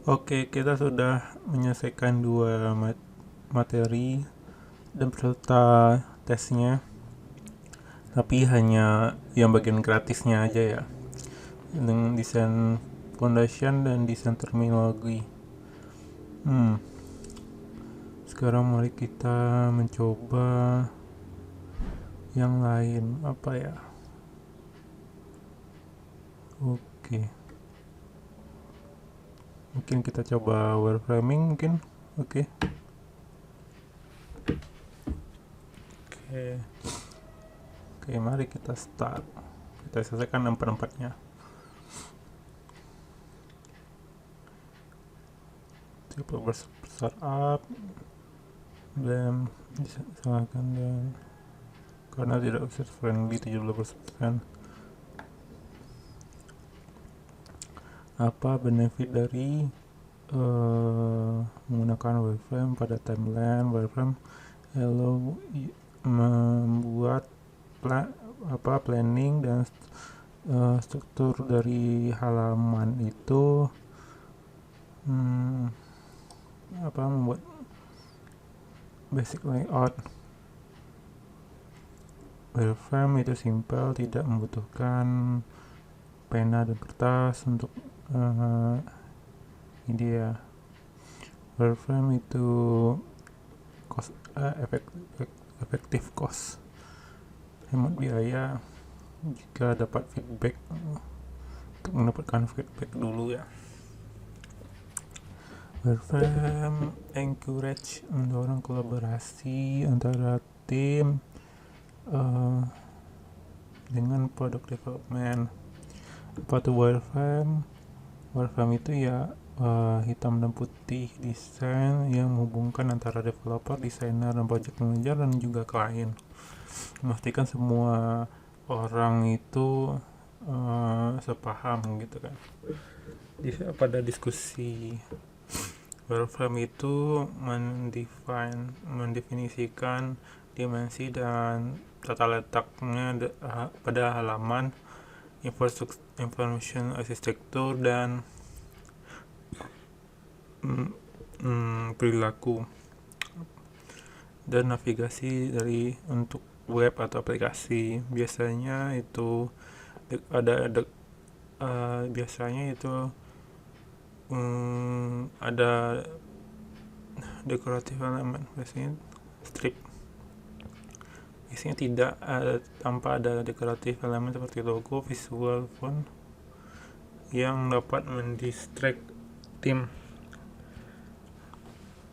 Oke, kita sudah menyelesaikan dua materi dan peserta tesnya, tapi hanya yang bagian gratisnya aja ya, dengan desain foundation dan desain terminologi. Sekarang mari kita mencoba yang lain, apa ya? Oke, mungkin kita coba wireframing mungkin. Oke. Oke, mari kita start. Kita selesaikan empat-empatnya. Coba startup dan disalahkan dan karena tidak user friendly 17%. Apa benefit dari menggunakan wireframe pada timeline? Wireframe allow membuat planning dan struktur dari halaman itu, membuat basic layout. Wireframe itu simple, tidak membutuhkan pena dan kertas untuk ide. Wireframe itu efektif cost, hemat biaya jika dapat feedback, untuk mendapatkan feedback dulu ya. Wireframe encourage mendorong kolaborasi antara tim dengan product development. Apa tuh wireframe? Wireframe itu ya hitam dan putih desain yang menghubungkan antara developer, desainer, dan project manager dan juga klien. Memastikan semua orang itu sepaham gitu kan. Pada diskusi wireframe itu mendefinisikan dimensi dan tata letaknya pada halaman, information arsitektur dan perilaku dan navigasi dari untuk web atau aplikasi. Biasanya itu ada decorative element, biasanya strip. Biasanya tidak tanpa ada decorative element seperti logo, visual, font yang dapat mendistract tim.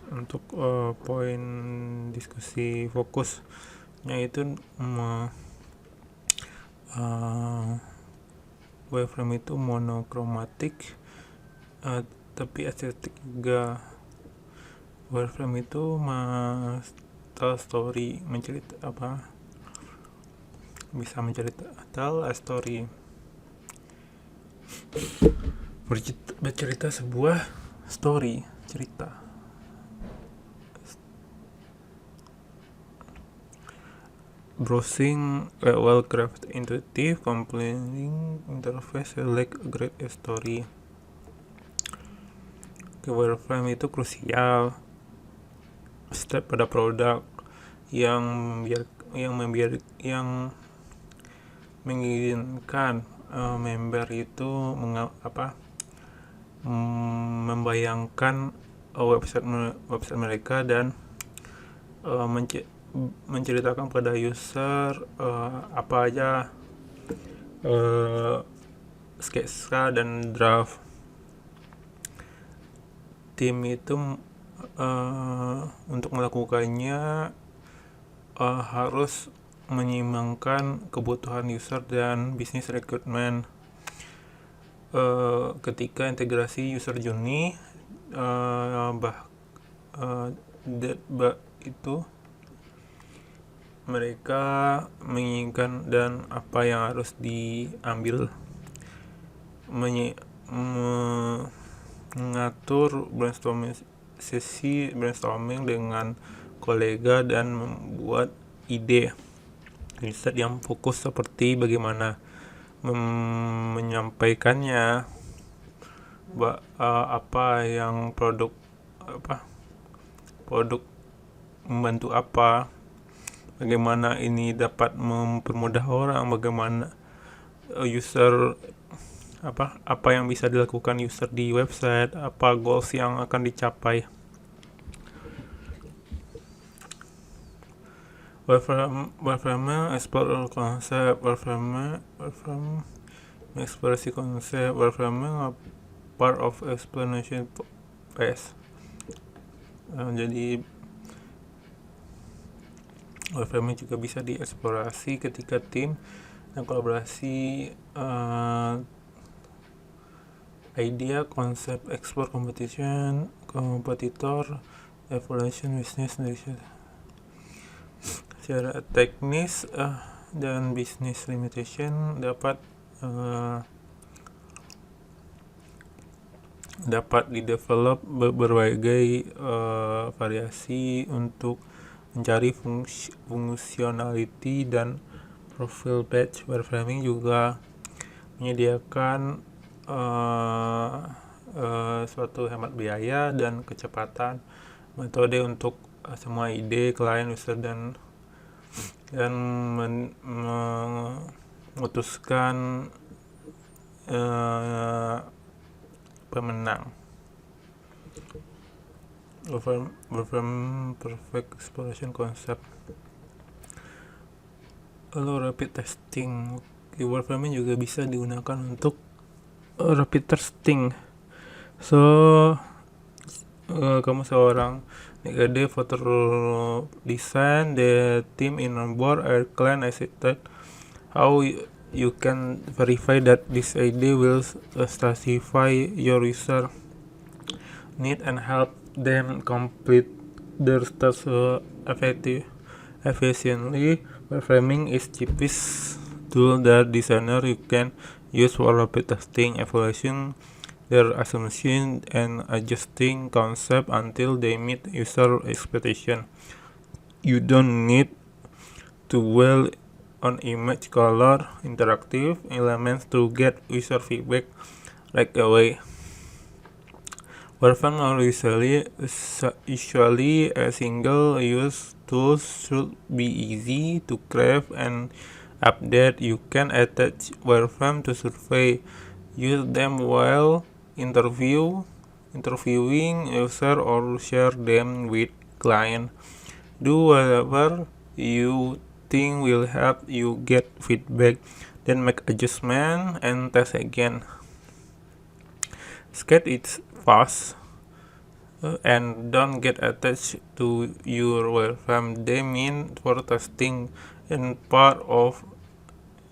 Untuk poin diskusi fokusnya itu wireframe itu monokromatik tapi estetik juga. Wireframe itu tell story, bisa tell a story, bercerita sebuah story, cerita. Browsing well-crafted, intuitive, compelling interface like a great story. Wireframe itu krusial step pada produk yang menginginkan member itu membayangkan website mereka dan menceritakan pada user apa aja sketsa dan draft. Tim itu untuk melakukannya harus menyeimbangkan kebutuhan user dan business requirement. Ketika integrasi user journey itu mereka menginginkan dan apa yang harus diambil, mengatur sesi brainstorming dengan kolega dan membuat ide riset yang fokus seperti bagaimana menyampaikannya, apa yang produk membantu apa, bagaimana ini dapat mempermudah orang, bagaimana user apa yang bisa dilakukan user di website, apa goals yang akan dicapai. Wireframe explore konsep, wireframe ekspresi konsep, wireframe part of explanation phase. Jadi wireframe juga bisa dieksplorasi ketika tim dan kolaborasi. Idea, konsep, explore competition, kompetitor, evaluation, business decision. Secara teknis dan business limitation dapat di-develop berbagai variasi untuk mencari fungsionality dan profil page. Wireframing juga menyediakan suatu hemat biaya dan kecepatan metode untuk semua ide klien, user dan memutuskan pemenang. Wireframe perfect exploration concept. Lalu rapid testing. Wireframe juga bisa digunakan untuk rapid testing. So kamu seorang negatif photo design, the team in on board are client excited. How you can verify that this idea will satisfy your user need and help them complete their task efficiently. Wireframing is cheapest tool that designer you can use for rapid testing, evaluation their assumption and adjusting concept until they meet user expectation. You don't need to dwell on image, color, interactive elements to get user feedback right away. Wireframe are usually a single-use tool, should be easy to craft and update. You can attach wireframe to survey, use them while interviewing user or share them with client. Do whatever you think will help you get feedback, then make adjustment and test again. Sketch it fast and don't get attached to your wireframe. They mean for testing and part of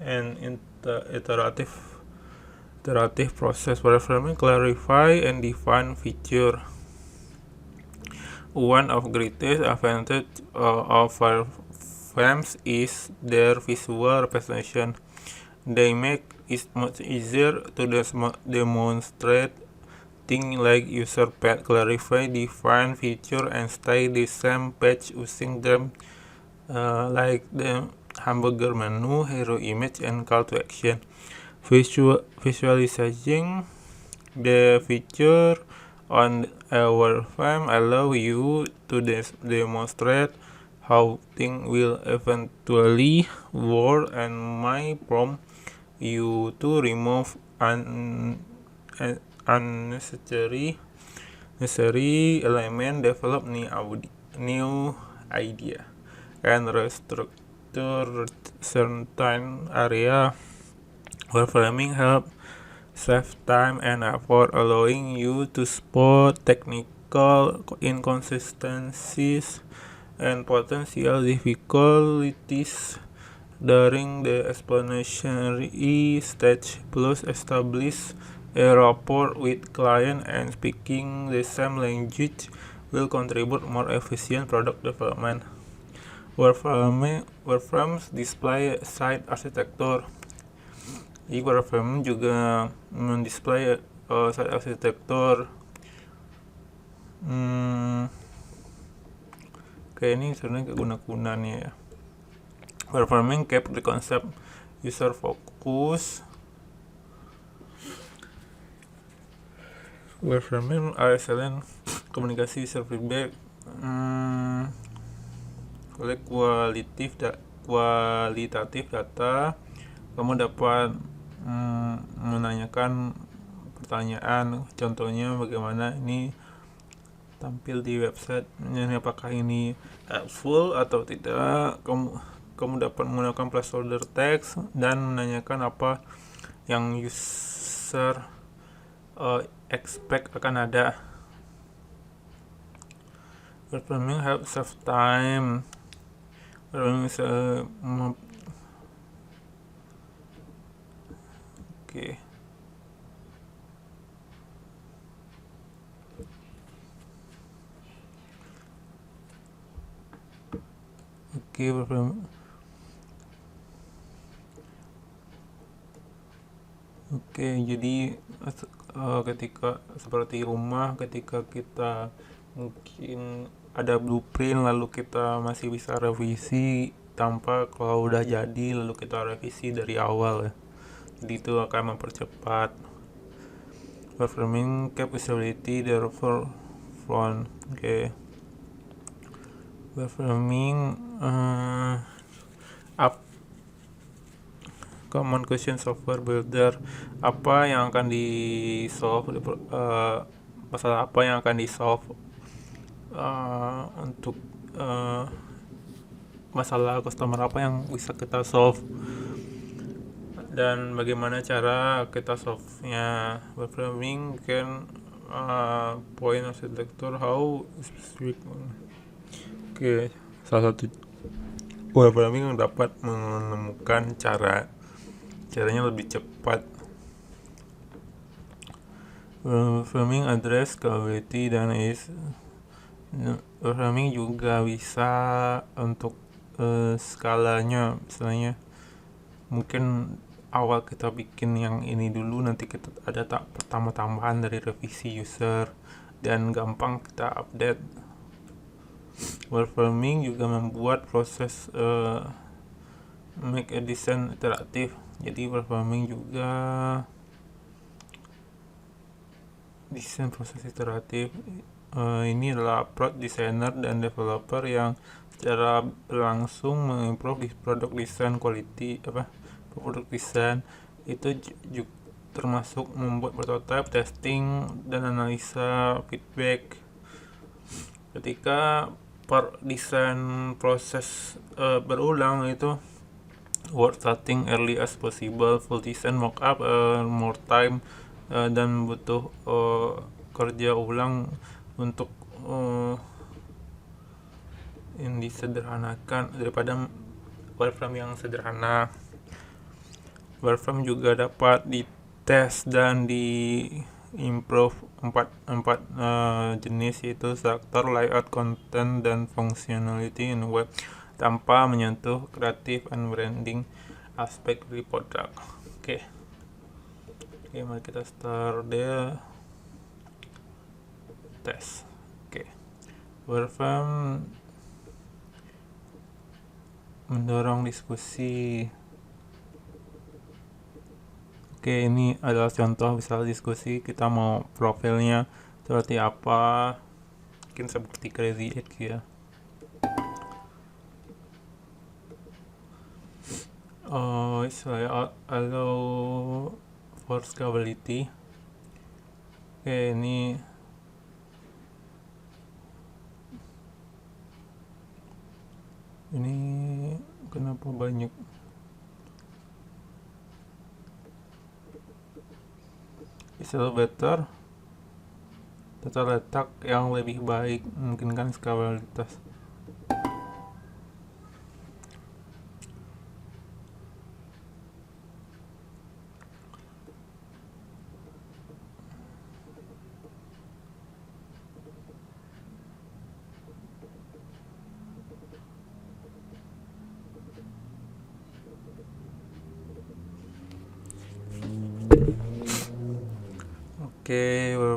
an iterative process. Wireframing clarify and define feature. One of greatest advantage of wireframes is their visual representation. They make it much easier to demonstrate things like user page, clarify, define feature, and stay the same page using them like the hamburger menu, hero image, and call to action. Visualizing the feature on a wireframe allow you to demonstrate how things will eventually work and might prompt you to remove unnecessary element, develop new idea, and restructure certain area. Wireframing help save time and effort, allowing you to spot technical inconsistencies and potential difficulties during the explanatory stage, plus establish a rapport with client and speaking the same language will contribute more efficient product development. Wireframes display site architecture. Jadi wireframe juga mendisplay site architecture. Kayak ini sebenarnya guna-guna nih ya. Wireframing keep the concept user focus. Wireframing are excellent komunikasi user feedback. Oleh kualitatif data, kamu dapat menanyakan pertanyaan, contohnya bagaimana ini tampil di website, ini apakah ini helpful atau tidak. Kamu dapat menggunakan placeholder text dan menanyakan apa yang user expect akan ada. Wireframing help save time. Wireframing Oke. Oke, jadi ketika seperti rumah, ketika kita mungkin ada blueprint lalu kita masih bisa revisi tanpa kalau udah jadi lalu kita revisi dari awal ya. Jadi itu akan mempercepat. Wireframing cap usability therefore front. Oke. Wireframing common question software builder, apa yang akan di solve, masalah apa yang akan di solve untuk masalah customer apa yang bisa kita solve dan bagaimana cara kita solve-nya. Wireframing can point architecture how specific. Oke, salah satu wireframing dapat menemukan caranya lebih cepat. Wireframing address scalability dan wireframing juga bisa untuk skalanya, misalnya mungkin awal kita bikin yang ini dulu, nanti kita ada tambahan dari revisi user dan gampang kita update. Wireframing juga membuat proses make a design interaktif. Jadi wireframing juga desain proses iteratif. Ini adalah approach designer dan developer yang secara berlangsung mengimprove produk desain produk desain itu juga termasuk membuat prototype, testing, dan analisa feedback. Ketika desain proses berulang itu worth starting early as possible. Full design mockup more time dan butuh kerja ulang untuk yang disederhanakan daripada wireframe yang sederhana. Wireframe juga dapat dites dan improve empat jenis, yaitu struktur, layout, content, dan functionality in web tanpa menyentuh kreatif and branding aspek dari produk. Oke, mari kita start the test. Wireframe mendorong diskusi. Ini adalah contoh misal diskusi, kita mau profilnya seperti apa, mungkin seperti Crazy Egg ya. Saya allow for scalability. Ini kenapa banyak Isel better, tata letak yang lebih baik memungkinkan skala-skalitas.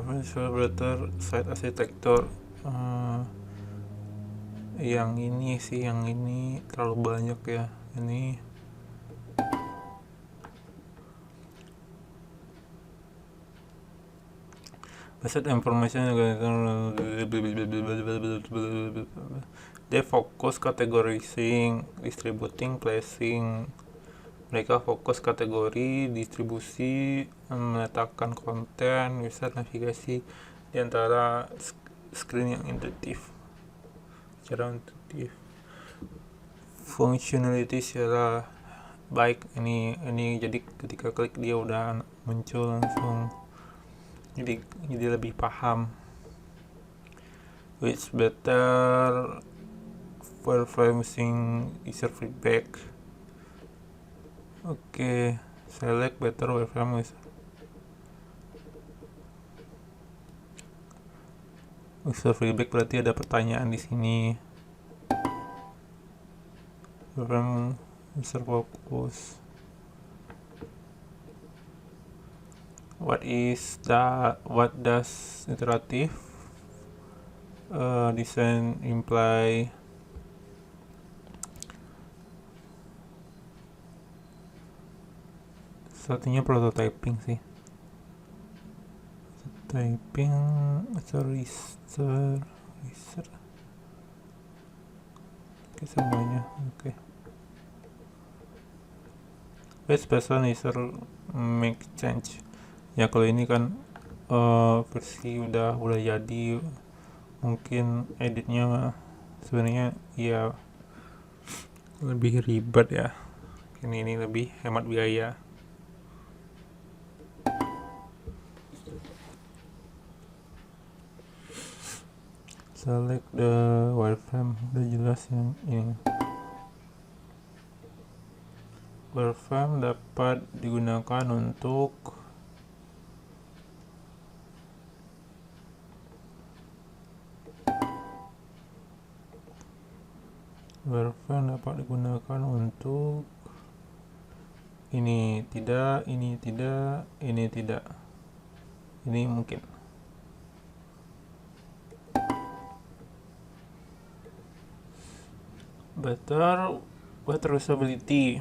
Visual better site architecture. Yang ini terlalu banyak ya. Ini Set information. They fokus categorizing, distributing, placing. Mereka fokus kategori, distribusi, meletakkan konten, user navigasi di antara screen yang intuitif. Secara intuitif. Functionality secara baik, ini jadi ketika klik dia udah muncul langsung, jadi lebih paham. Which better for using user feedback. Oke, select better wireframe user feedback, berarti ada pertanyaan di sini. Wireframe user focus. What does iterative design imply? Satunya prototyping sih. Typing research. Oke, semuanya. Oke. Which person user make change? Ya kalau ini kan versi udah jadi, mungkin editnya sebenarnya ya lebih ribet ya. Ini lebih hemat biaya. Select the wireframe, udah jelas yang ini. Wireframe dapat digunakan untuk ini tidak, ini tidak, ini mungkin. Better usability.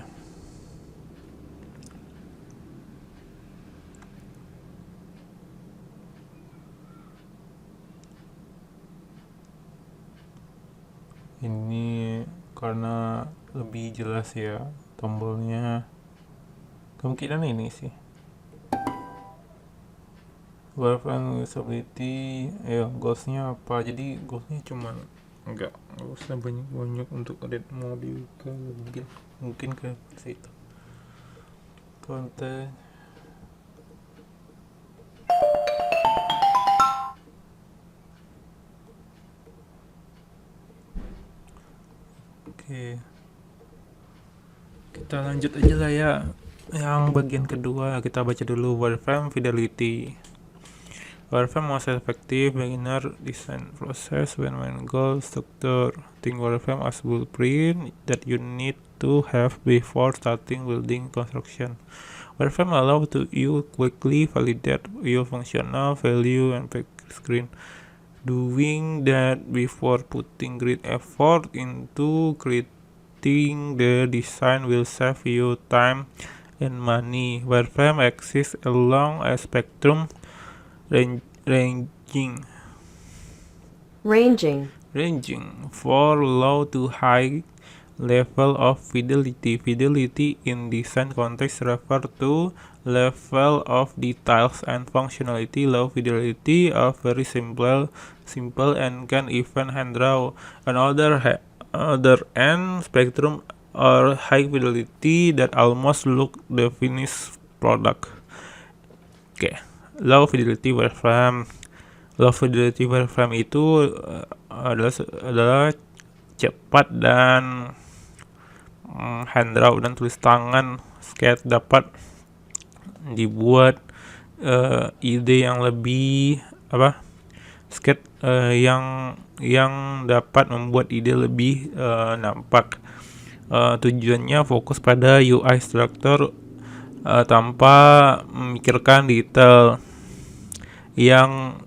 Ini karena lebih jelas ya tombolnya, kemungkinan ini sih. Wireframe usability, goalsnya apa? Jadi goalsnya cuman enggak usah banyak untuk edit modul ke mungkin ke situ. Konten. Oke. Kita lanjut aja lah ya. Yang bagian kedua kita baca dulu wireframe fidelity. Wireframe most effective beginner design process when goal structure. Think wireframe as blueprint that you need to have before starting building construction. Wireframe allow you quickly validate your functional value and back screen. Doing that before putting great effort into creating the design will save you time and money. Wireframe exists along a spectrum ranging for low to high level of fidelity. Fidelity in design context refer to level of details and functionality. Low fidelity are very simple and can even hand draw. On other end spectrum or high fidelity that almost look the finished product. Okay. Low fidelity wireframe itu adalah cepat dan hand draw dan tulis tangan. Sketch dapat dibuat ide yang lebih sketch yang dapat membuat ide lebih nampak. Tujuannya fokus pada UI structure tanpa memikirkan detail yang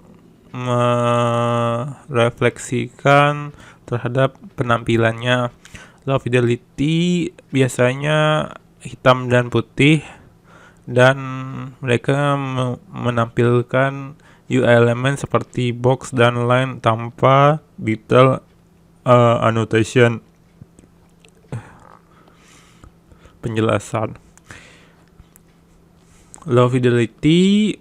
merefleksikan terhadap penampilannya. Low fidelity biasanya hitam dan putih, dan mereka menampilkan UI element seperti box dan line tanpa detail annotation. Penjelasan. Low fidelity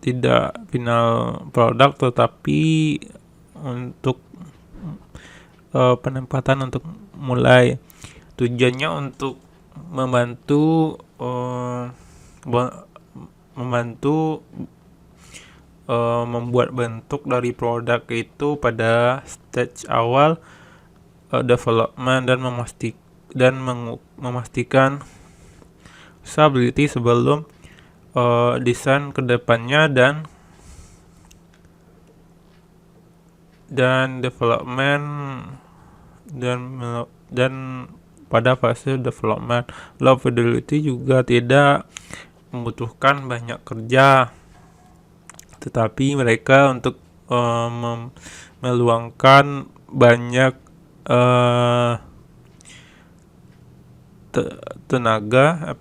tidak final produk, tetapi untuk penempatan untuk mulai. Tujuannya untuk membantu membuat bentuk dari produk itu pada stage awal development dan memastikan usability sebelum desain kedepannya dan development dan pada fase development. Low fidelity juga tidak membutuhkan banyak kerja, tetapi mereka untuk meluangkan banyak tenaga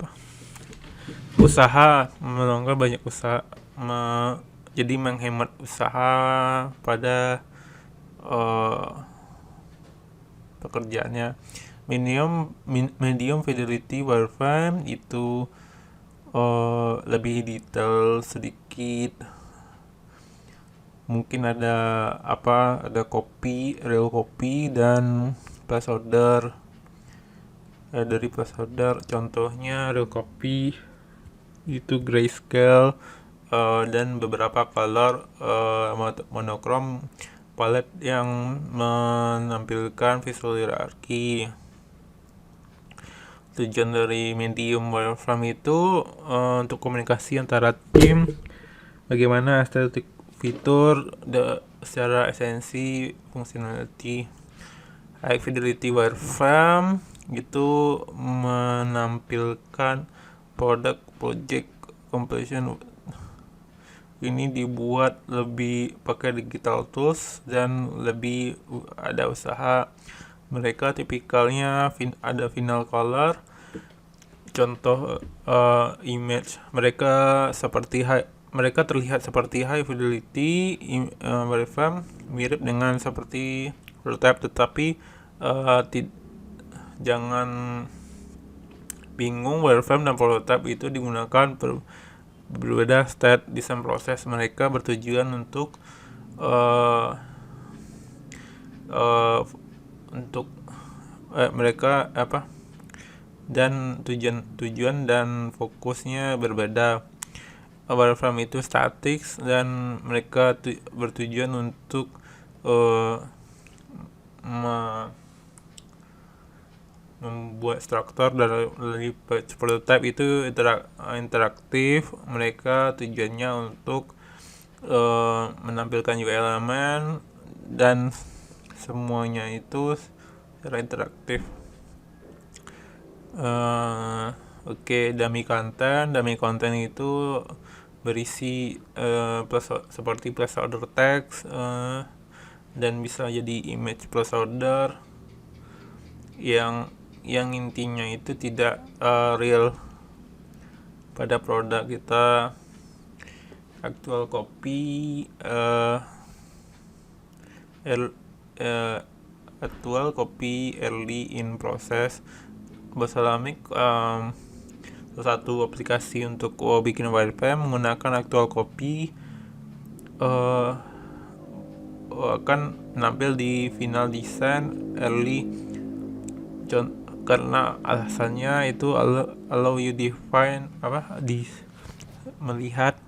usaha, meluangkan banyak usaha, jadi menghemat usaha pada pekerjaannya. Medium fidelity wireframe itu lebih detail sedikit, mungkin ada real copy dan placeholder. Dari placeholder contohnya real copy itu grayscale dan beberapa color monochrome palette yang menampilkan visual hierarchy. Tujuan dari medium wireframe itu untuk komunikasi antara tim, bagaimana estetik fitur secara esensi functionality. High fidelity wireframe itu menampilkan produk project completion. Ini dibuat lebih pakai digital tools dan lebih ada usaha. Mereka tipikalnya ada final color. Contoh image mereka terlihat seperti high fidelity wireframe, mirip dengan seperti prototype, tetapi jangan bingung, wireframe dan prototype itu digunakan berbeda state design proses. Mereka bertujuan untuk dan tujuan dan fokusnya berbeda. Wireframe itu static dan mereka bertujuan untuk membuat struktur dari prototype itu interaktif. Mereka tujuannya untuk menampilkan UI element dan semuanya itu secara interaktif. Dummy content itu berisi seperti placeholder text dan bisa jadi image placeholder yang intinya itu tidak real pada produk kita. Actual copy early in process. Basalamik satu aplikasi untuk bikin wireframe menggunakan actual copy akan menampil di final design early, karena alasannya itu allow you define melihat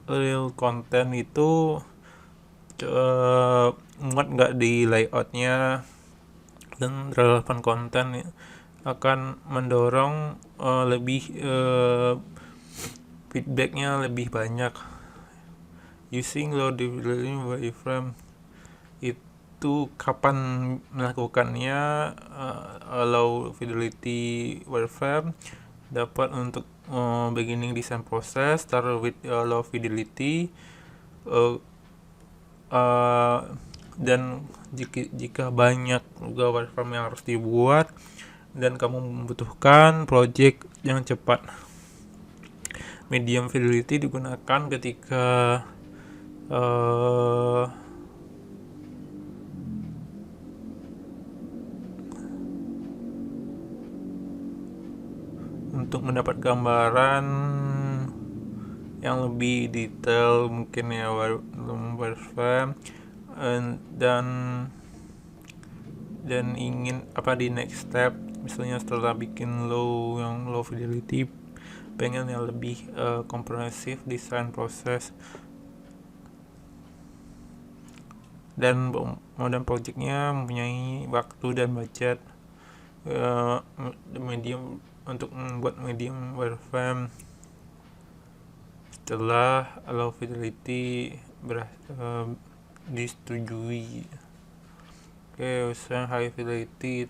real content itu muat nggak di layoutnya, dan relevan konten akan mendorong feedbacknya lebih banyak. Using low fidelity wireframe itu kapan melakukannya? Low fidelity wireframe dapat untuk beginning design process, start with low fidelity, dan jika banyak juga wireframe yang harus dibuat dan kamu membutuhkan project yang cepat. medium fidelity digunakan ketika untuk mendapat gambaran yang lebih detail mungkin ya wireframe, dan ingin di next step, misalnya setelah bikin low fidelity, pengen yang lebih komprehensif desain proses, dan projectnya mempunyai waktu dan budget. Medium untuk membuat medium wireframe setelah low fidelity disetujui. Usaha high fidelity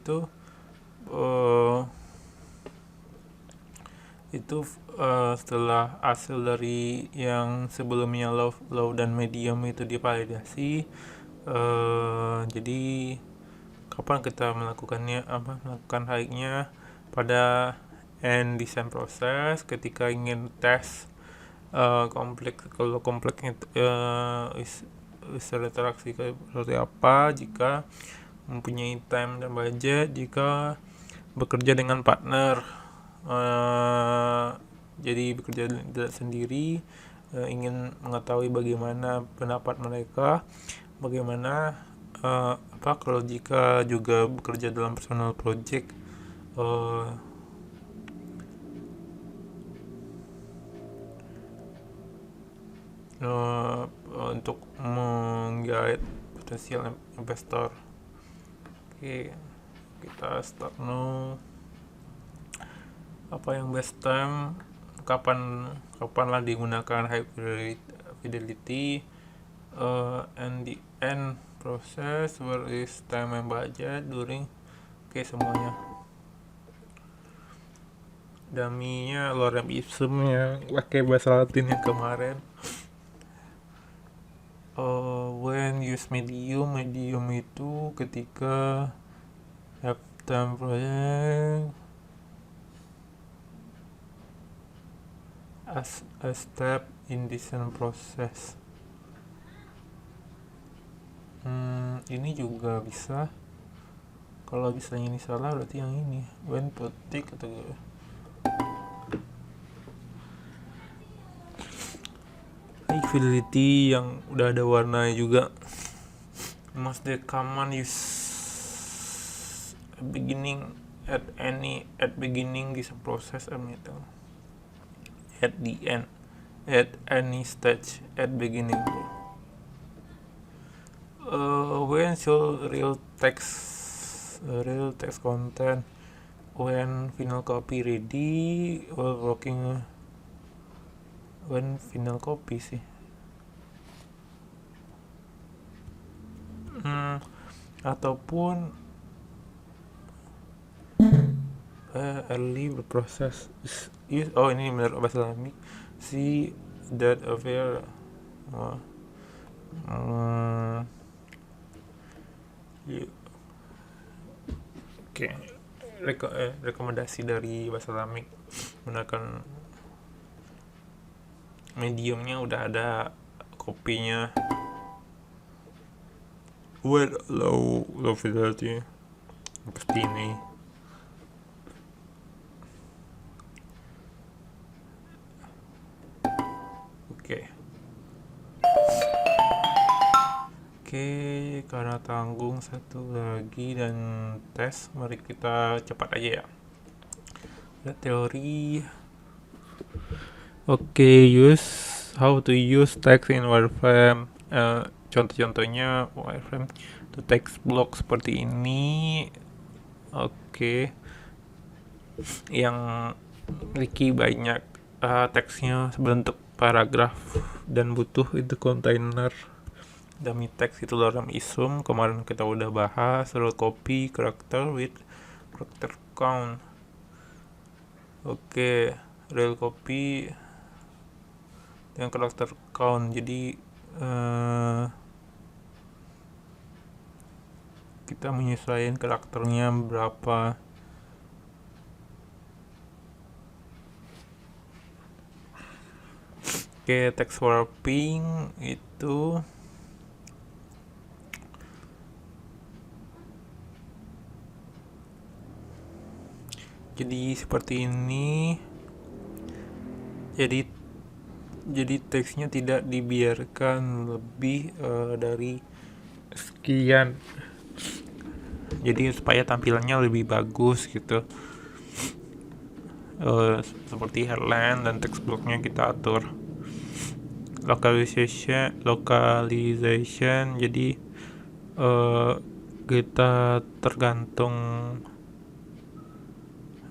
itu setelah hasil dari yang sebelumnya low dan medium itu divalidasi. Jadi kapan kita melakukan high-nya? Pada end design proses, ketika ingin tes kalau kompleksnya interaksi seperti apa, jika mempunyai time dan budget, jika bekerja dengan partner, jadi bekerja tidak sendiri, ingin mengetahui bagaimana pendapat mereka, bagaimana kalau jika juga bekerja dalam personal project, untuk menggait potensial investor. Kita start now. Apa yang best time, kapanlah digunakan high fidelity, and the end process, where is time and budget during. Semuanya. Daminya lorem ipsum yang pakai bahasa Latin yang kemarin. When use medium itu ketika have time project as a step in design process. Ini juga bisa. Kalau misalnya ini salah, berarti yang ini when petik atau high fidelity yang udah ada warnanya juga. Most common use beginning at beginning this process, at the end, at any stage, at beginning. When show real text content, when final copy ready, while working. When final copy sih. Ataupun early berproses. Ini benar bahasa Islamic. See that affair. Rekomendasi dari bahasa Islamic menggunakan mediumnya udah ada kopinya. Low fidelity pasti ini. Oke, karena tanggung satu lagi dan tes, mari kita cepat aja ya. Teori. How to use text in wireframe. Contoh-contohnya wireframe to text block seperti ini. Yang Ricky banyak teksnya bentuk paragraf dan butuh itu kontainer. Dummy text itu lorem ipsum, kemarin kita udah bahas. Real copy character with character count. Real copy dengan character count. Jadi kita menyesuaikan karakternya berapa. Oke, text warping itu jadi seperti ini. Jadi teksnya tidak dibiarkan lebih dari sekian. Jadi supaya tampilannya lebih bagus gitu. Seperti headline dan text blocknya kita atur. Localization jadi kita tergantung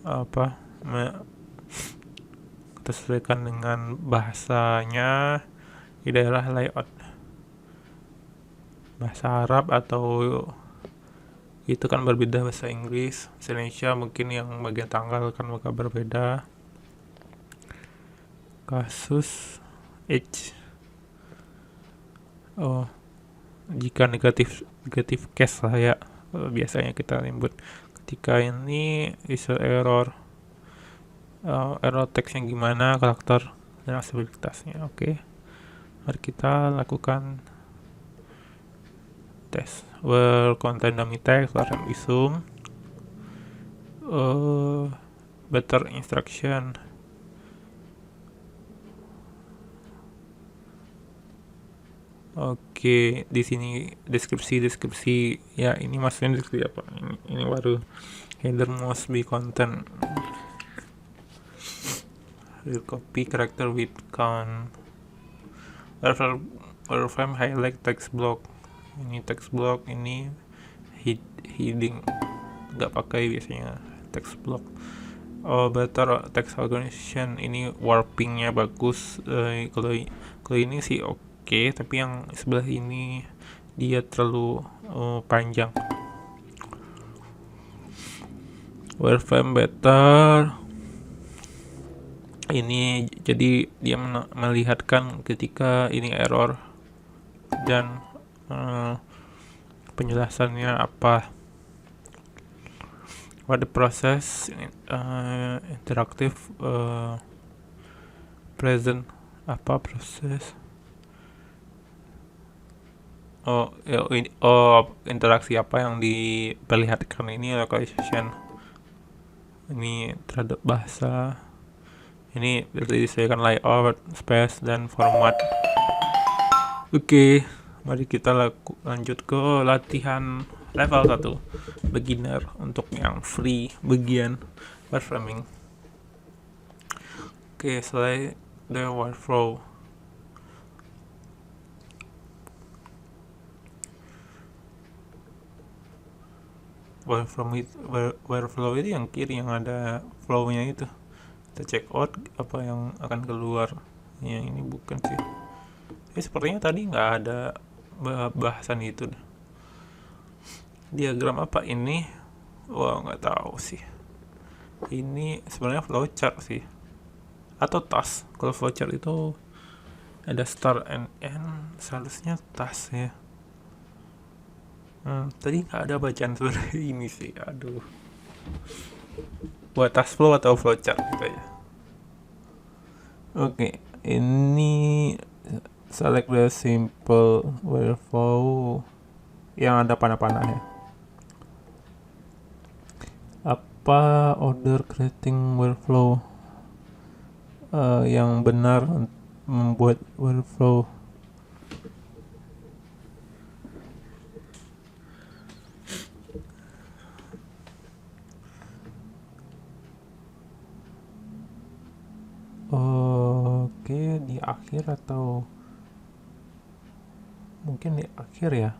apa kita sesuaikan dengan bahasanya di daerah layout bahasa Arab atau itu kan berbeda bahasa Inggris. Bahasa Indonesia mungkin yang bagian tanggal kan bakal berbeda. Kasus H jika negatif case lah ya, biasanya kita nyebut ketika ini user error text yang gimana, karakter dan aksesibilitasnya. Oke, mari kita lakukan tes where content dummy text and assume better instruction. Oke, di sini deskripsi ya, ini maksudnya deskripsi apa? Ini baru header must be content. Real copy character with count. Warframe highlight text block. Ini text block, ini heading. Nggak pakai biasanya text block. Better text organization, ini warpingnya bagus. Kalau ini sih oke, tapi yang sebelah ini dia terlalu panjang. Wireframe better, ini jadi dia melihatkan ketika ini error dan penjelasannya apa. What the process interactive present, apa proses interaksi apa yang diperlihatkan ini. Localization ini terhadap bahasa, ini disesuaikan layout, space, dan format. Oke, mari kita lanjut ke latihan level 1 beginner untuk yang free bagian wireframing. Oke, select the workflow. Wireflow itu yang kiri, yang ada flow-nya itu. Kita check out apa yang akan keluar. Yang ini bukan sih. Sepertinya tadi nggak ada bahasan itu. Diagram apa ini? Wah, nggak tahu sih. Ini sebenarnya flowchart sih, atau task. Kalau flowchart itu ada start and end, seharusnya task ya. Tadi nggak ada bacaan seperti ini sih. Aduh, buat task flow atau flowchart gitu ya. Oke, ini select the simple workflow yang ada panah-panahnya. Apa order creating workflow yang benar membuat workflow. Oke, di akhir atau mungkin di akhir ya.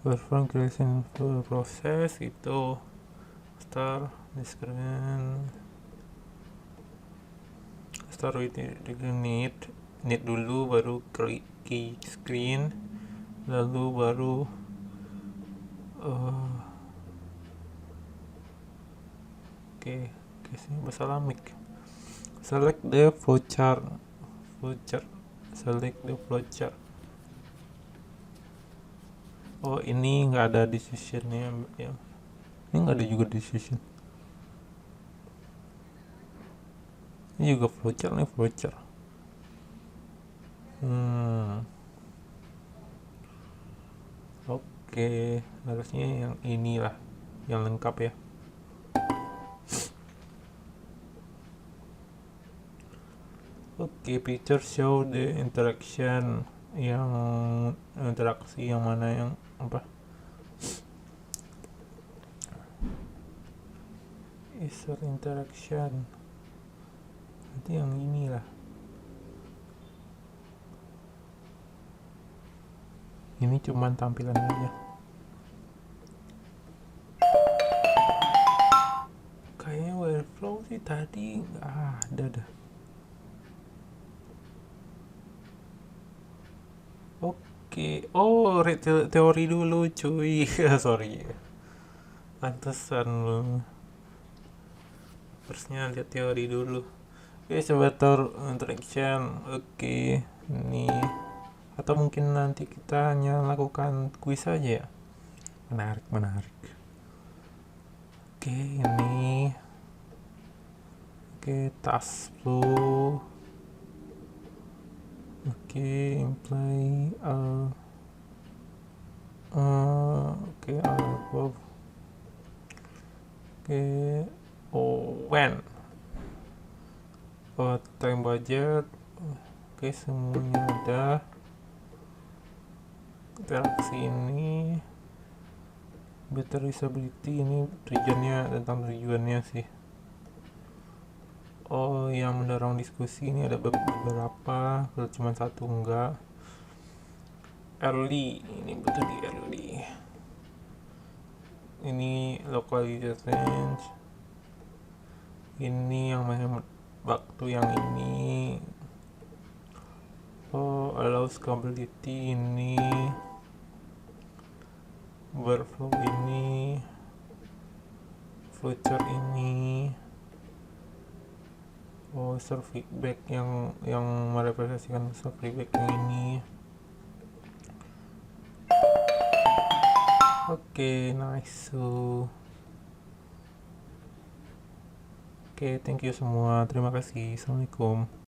Workflow creation process itu start with need dulu, baru key screen, lalu baru sini masalah mic. Select the flowchart, select the flowchart. Ini nggak ada decisionnya ya. Ini nggak ada juga decision. Ini juga voucher nih, voucher. Oke, harusnya yang inilah yang lengkap ya. Oke, picture show the interaction, yang interaksi yang mana yang apa? User interaction. Nanti yang inilah. Ini cuman tampilan aja. Kayaknya Webflow sih tadi nggak ada dah. Oke, oh teori dulu cuy. Sorry, pantesan lu. Harusnya lihat teori dulu. Oke, sebatar interaction. Oke, ini atau mungkin nanti kita hanya lakukan kuis saja ya. Menarik, menarik. Oke, ini. Oke, task flow. Oke, imply oke, above. Oke, when time budget. Oke, semuanya ada. Interaksi ini better usability, ini tujuannya, tentang tujuannya sih. Oh, yang mendorong diskusi ini ada beberapa, kalau cuma satu enggak. Early, ini betul di early. Ini localization range. Ini yang menghemat waktu, yang ini. Oh, allow scalability, ini workflow, ini future, ini. Oh, user feedback, yang merepresentasikan user feedback yang ini. Oke, nice. Oke, thank you semua. Terima kasih. Assalamualaikum.